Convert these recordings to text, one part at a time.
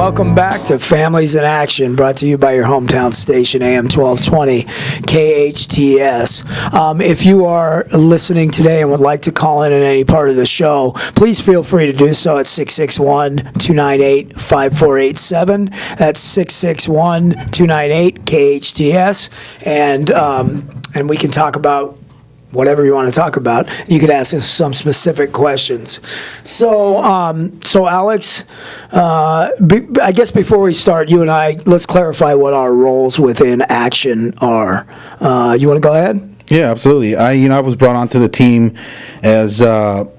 Welcome back to Families in Action, brought to you by your hometown station, AM 1220 KHTS. If you are listening today and would like to call in any part of the show, please feel free to do so at 661-298-5487. That's 661-298-KHTS. And we can talk about whatever you want to talk about. You could ask us some specific questions. So Alex, I guess before we start, you and I, let's clarify what our roles within Action are. You want to go ahead? Yeah, absolutely. I was brought onto the team as I'm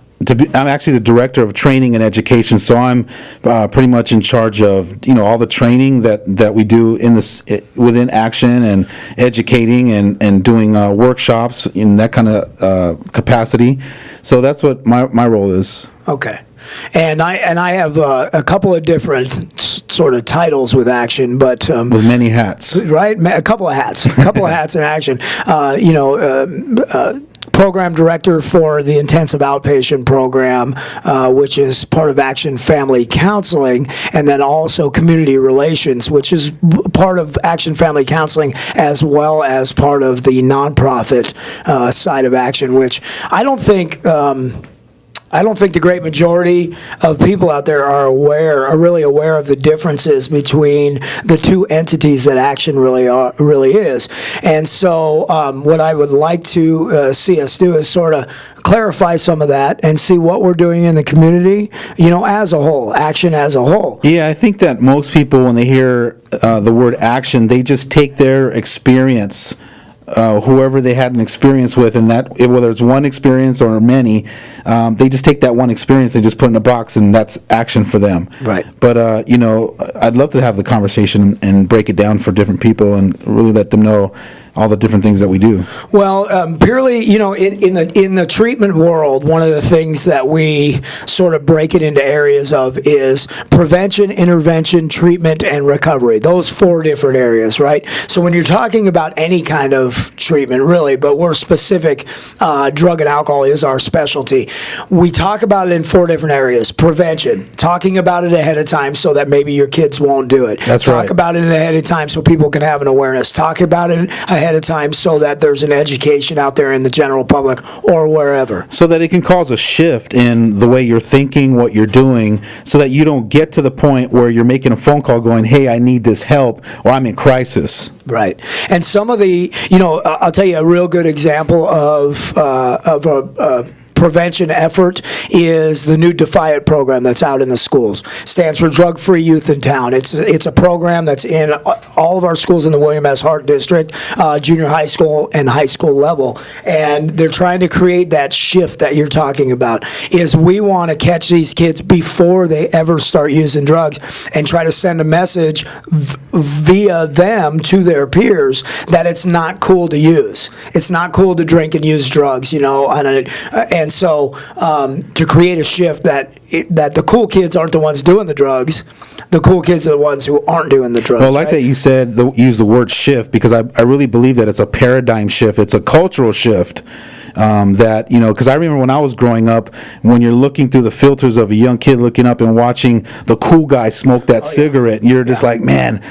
actually the director of training and education, so I'm pretty much in charge of all the training that we do in this within Action, and educating and doing workshops in that kind of capacity. So that's what my role is. Okay. And I have a couple of different sort of titles with Action, but with many hats, right? A couple of hats in Action. Program director for the intensive outpatient program, which is part of Action Family Counseling, and then also community relations, which is part of Action Family Counseling, as well as part of the nonprofit side of Action, which I don't think the great majority of people out there are really aware of the differences between the two entities that Action really is. And so what I would like to see us do is sort of clarify some of that and see what we're doing in the community, as a whole, Action as a whole. Yeah, I think that most people, when they hear the word Action, they just take their experience, whoever they had an experience with, and that whether it's one experience or many, they just take that one experience, they just put it in a box, and that's Action for them. Right. But I'd love to have the conversation and break it down for different people and really let them know all the different things that we do. Well, purely, in the treatment world, one of the things that we sort of break it into areas of is prevention, intervention, treatment, and recovery. Those 4 different areas, right? So when you're talking about any kind of treatment, really, but we're specific, drug and alcohol is our specialty. We talk about it in 4 different areas. Prevention, talking about it ahead of time so that maybe your kids won't do it. That's right. Talk about it ahead of time so people can have an awareness. Talk about it ahead of time so that there's an education out there in the general public or wherever. So that it can cause a shift in the way you're thinking, what you're doing, so that you don't get to the point where you're making a phone call going, hey, I need this help, or I'm in crisis. Right. And some of the, I'll tell you a real good example of a prevention effort is the new Defy It program that's out in the schools. Stands for Drug Free Youth in Town. It's a program that's in all of our schools in the William S. Hart District, junior high school and high school level, and they're trying to create that shift that you're talking about. Is we want to catch these kids before they ever start using drugs and try to send a message via them to their peers that it's not cool to use. It's not cool to drink and use drugs, and so to create a shift that the cool kids aren't the ones doing the drugs, the cool kids are the ones who aren't doing the drugs. Well, like that you said, use the word shift, because I really believe that it's a paradigm shift. It's a cultural shift. Because I remember when I was growing up, when you're looking through the filters of a young kid looking up and watching the cool guy smoke that cigarette, you're just like, man,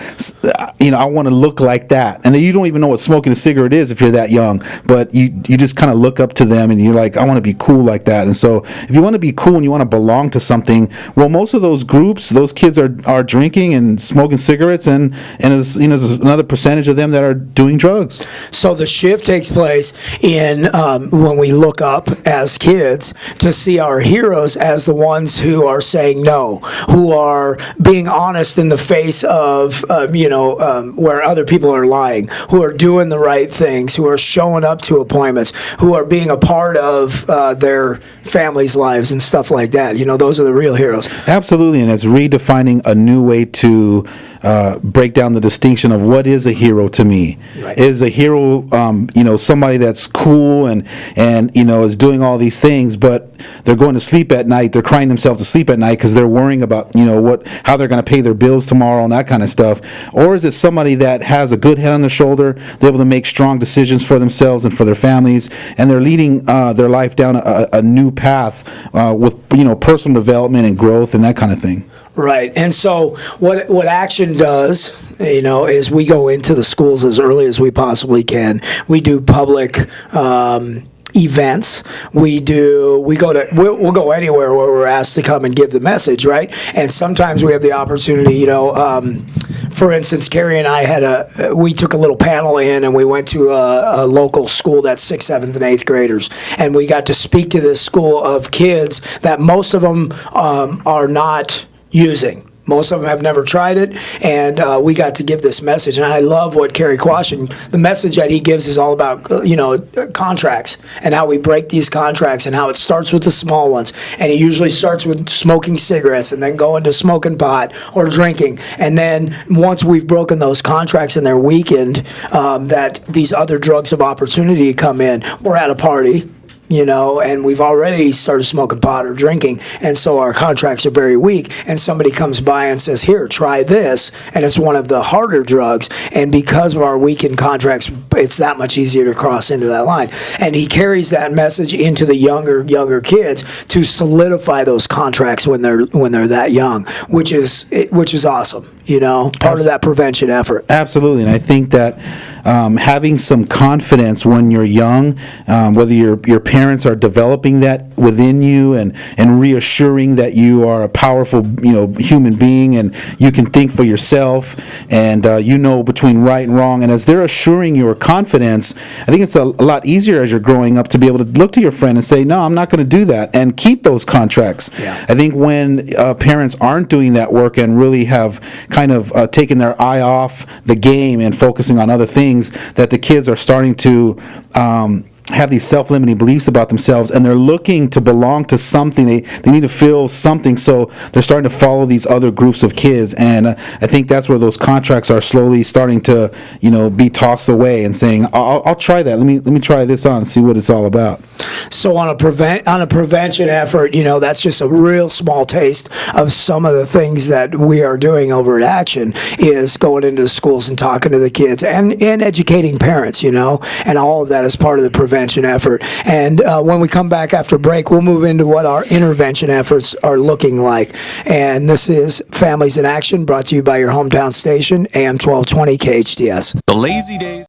I want to look like that. And then you don't even know what smoking a cigarette is if you're that young, but you just kind of look up to them and you're like, I want to be cool like that. And so if you want to be cool and you want to belong to something, well, most of those groups, those kids are drinking and smoking cigarettes, and there's another percentage of them that are doing drugs. So the shift takes place in when we look up as kids to see our heroes as the ones who are saying no, who are being honest in the face of, where other people are lying, who are doing the right things, who are showing up to appointments, who are being a part of their families' lives and stuff like that. Those are the real heroes. Absolutely, and it's redefining a new way to break down the distinction of what is a hero to me. Right. Is a hero, somebody that's cool and is doing all these things, but they're going to sleep at night, they're crying themselves to sleep at night because they're worrying about how they're going to pay their bills tomorrow and that kind of stuff? Or is it somebody that has a good head on their shoulder, they're able to make strong decisions for themselves and for their families, and they're leading their life down a new path with personal development and growth and that kind of thing? Right. And so what Action does, is we go into the schools as early as we possibly can. We do public events. We'll go anywhere where we're asked to come and give the message, right? And sometimes we have the opportunity, for instance, Cary and I we took a little panel in, and we went to a local school that's 6th, 7th, and 8th graders, and we got to speak to this school of kids that most of them are not using. Most of them have never tried it, and we got to give this message. And I love what Cary Quashin, the message that he gives is all about, contracts and how we break these contracts and how it starts with the small ones. And it usually starts with smoking cigarettes and then going to smoking pot or drinking. And then once we've broken those contracts and they're weakened, that these other drugs of opportunity come in. We're at a party, and we've already started smoking pot or drinking, and so our contracts are very weak, and somebody comes by and says, here, try this, and it's one of the harder drugs, and because of our weakened contracts, it's that much easier to cross into that line. And he carries that message into the younger kids to solidify those contracts when they're that young, which is awesome. Part of that prevention effort. Absolutely, and I think that having some confidence when you're young, whether your parents are developing that within you and reassuring that you are a powerful human being and you can think for yourself and between right and wrong, and as they're assuring your confidence, I think it's a lot easier as you're growing up to be able to look to your friend and say, no, I'm not going to do that, and keep those contracts. Yeah. I think when parents aren't doing that work and really have kind of taken their eye off the game and focusing on other things, that the kids are starting to have these self-limiting beliefs about themselves, and they're looking to belong to something. They need to feel something, so they're starting to follow these other groups of kids. And I think that's where those contracts are slowly starting to be tossed away and saying, I'll try that. Let me try this on and see what it's all about. So on a prevention effort, that's just a real small taste of some of the things that we are doing over at Action, is going into the schools and talking to the kids and educating parents, and all of that is part of the prevention effort. And when we come back after break, we'll move into what our intervention efforts are looking like. And this is Families in Action, brought to you by your hometown station, AM 1220 KHTS. The lazy days.